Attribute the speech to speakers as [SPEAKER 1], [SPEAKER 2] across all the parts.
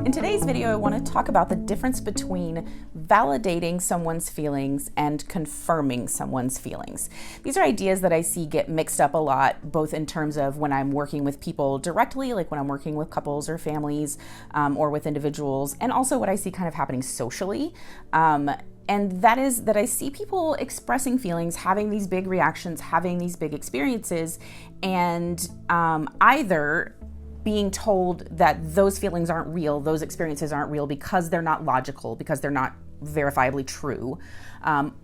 [SPEAKER 1] In today's video, I want to talk about the difference between validating someone's feelings and confirming someone's feelings. These are ideas that I see get mixed up a lot, both in terms of when I'm working with people directly, like when I'm working with couples or families, or with individuals, and also what I see kind of happening socially. And that is that I see people expressing feelings, having these big reactions, having these big experiences, and either being told that those feelings aren't real, those experiences aren't real because they're not logical, because they're not verifiably true.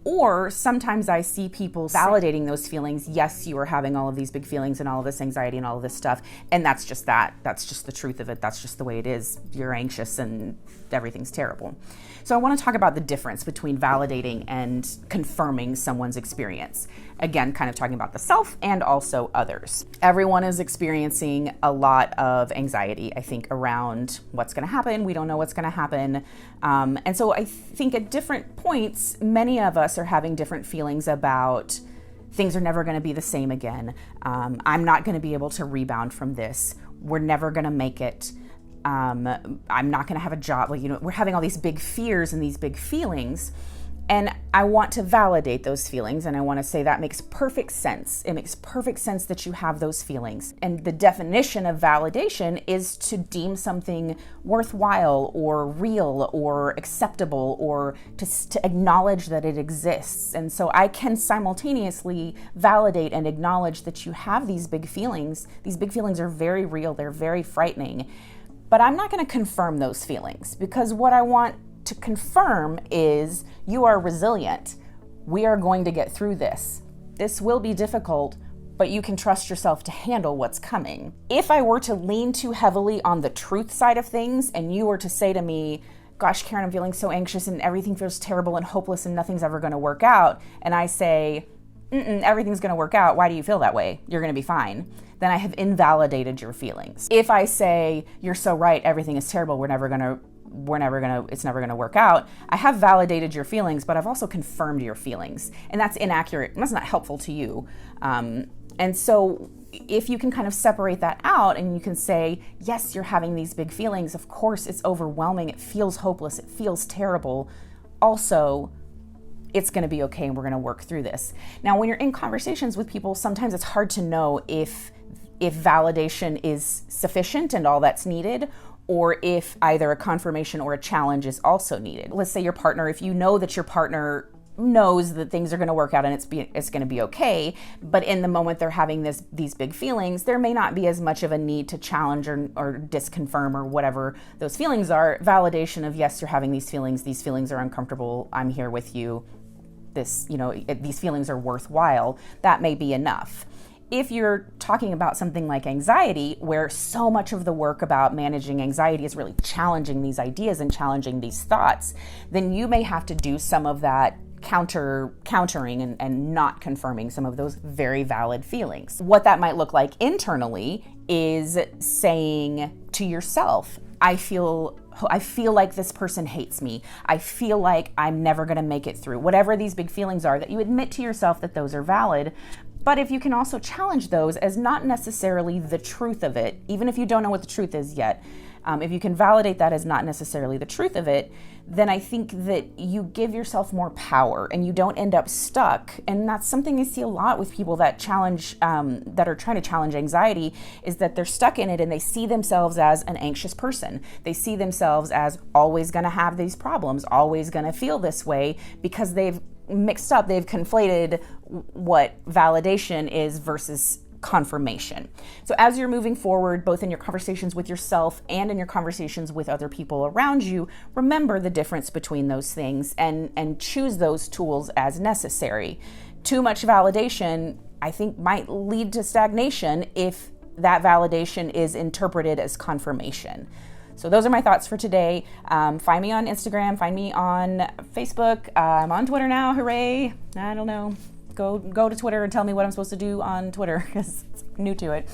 [SPEAKER 1] Or sometimes I see people validating those feelings. Yes, you are having all of these big feelings and all of this anxiety and all of this stuff. And that's just that. That's just the truth of it. That's just the way it is. You're anxious and everything's terrible. So I want to talk about the difference between validating and confirming someone's experience. Again, kind of talking about the self and also others. Everyone is experiencing a lot of anxiety, I think, around what's going to happen. We don't know what's going to happen. And so I think at different points, many of us are having different feelings about things are never going to be the same again. I'm not going to be able to rebound from this. We're never going to make it. I'm not going to have a job. We're having all these big fears and these big feelings. And I want to validate those feelings, and I want to say that makes perfect sense. It makes perfect sense that you have those feelings. And the definition of validation is to deem something worthwhile or real or acceptable, or to acknowledge that it exists. And so I can simultaneously validate and acknowledge that you have these big feelings. These big feelings are very real. They're very frightening. But I'm not going to confirm those feelings, because what I want to confirm is you are resilient. We are going to get through this. This will be difficult, but you can trust yourself to handle what's coming. If I were to lean too heavily on the truth side of things, and you were to say to me, gosh, Karen, I'm feeling so anxious and everything feels terrible and hopeless and nothing's ever going to work out, and I say, everything's going to work out. Why do you feel that way? You're going to be fine. Then I have invalidated your feelings. If I say, you're so right, everything is terrible, it's never going to work out, I have validated your feelings, but I've also confirmed your feelings. And that's inaccurate. And that's not helpful to you. And so if you can kind of separate that out and you can say, yes, you're having these big feelings. Of course, it's overwhelming. It feels hopeless. It feels terrible. Also, it's going to be okay and we're going to work through this. Now, when you're in conversations with people, sometimes it's hard to know if validation is sufficient and all that's needed, or if either a confirmation or a challenge is also needed. Let's say your partner, if you know that your partner knows that things are going to work out and it's going to be okay, but in the moment they're having these big feelings, there may not be as much of a need to challenge or disconfirm or whatever those feelings are. Validation of, yes, you're having these feelings are uncomfortable, I'm here with you, these feelings are worthwhile, that may be enough. If you're talking about something like anxiety, where so much of the work about managing anxiety is really challenging these ideas and challenging these thoughts, then you may have to do some of that countering and not confirming some of those very valid feelings. What that might look like internally is saying to yourself, I feel like this person hates me. I feel like I'm never going to make it through. Whatever these big feelings are, that you admit to yourself that those are valid. But if you can also challenge those as not necessarily the truth of it, even if you don't know what the truth is yet, if you can validate that as not necessarily the truth of it, then I think that you give yourself more power and you don't end up stuck. And that's something I see a lot with people that that are trying to challenge anxiety, is that they're stuck in it and they see themselves as an anxious person. They see themselves as always going to have these problems, always going to feel this way, because they've conflated what validation is versus confirmation. So as you're moving forward, both in your conversations with yourself and in your conversations with other people around you, remember the difference between those things and choose those tools as necessary. Too much validation, I think, might lead to stagnation if that validation is interpreted as confirmation. So those are my thoughts for today. Find me on Instagram, find me on Facebook. I'm on Twitter now, hooray. I don't know. Go to Twitter and tell me what I'm supposed to do on Twitter, because it's new to it.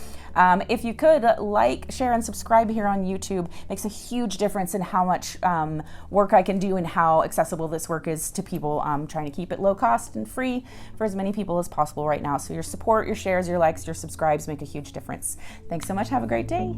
[SPEAKER 1] If you could like, share, and subscribe here on YouTube, makes a huge difference in how much work I can do and how accessible this work is to people. I'm trying to keep it low cost and free for as many people as possible right now. So your support, your shares, your likes, your subscribes make a huge difference. Thanks so much. Have a great day.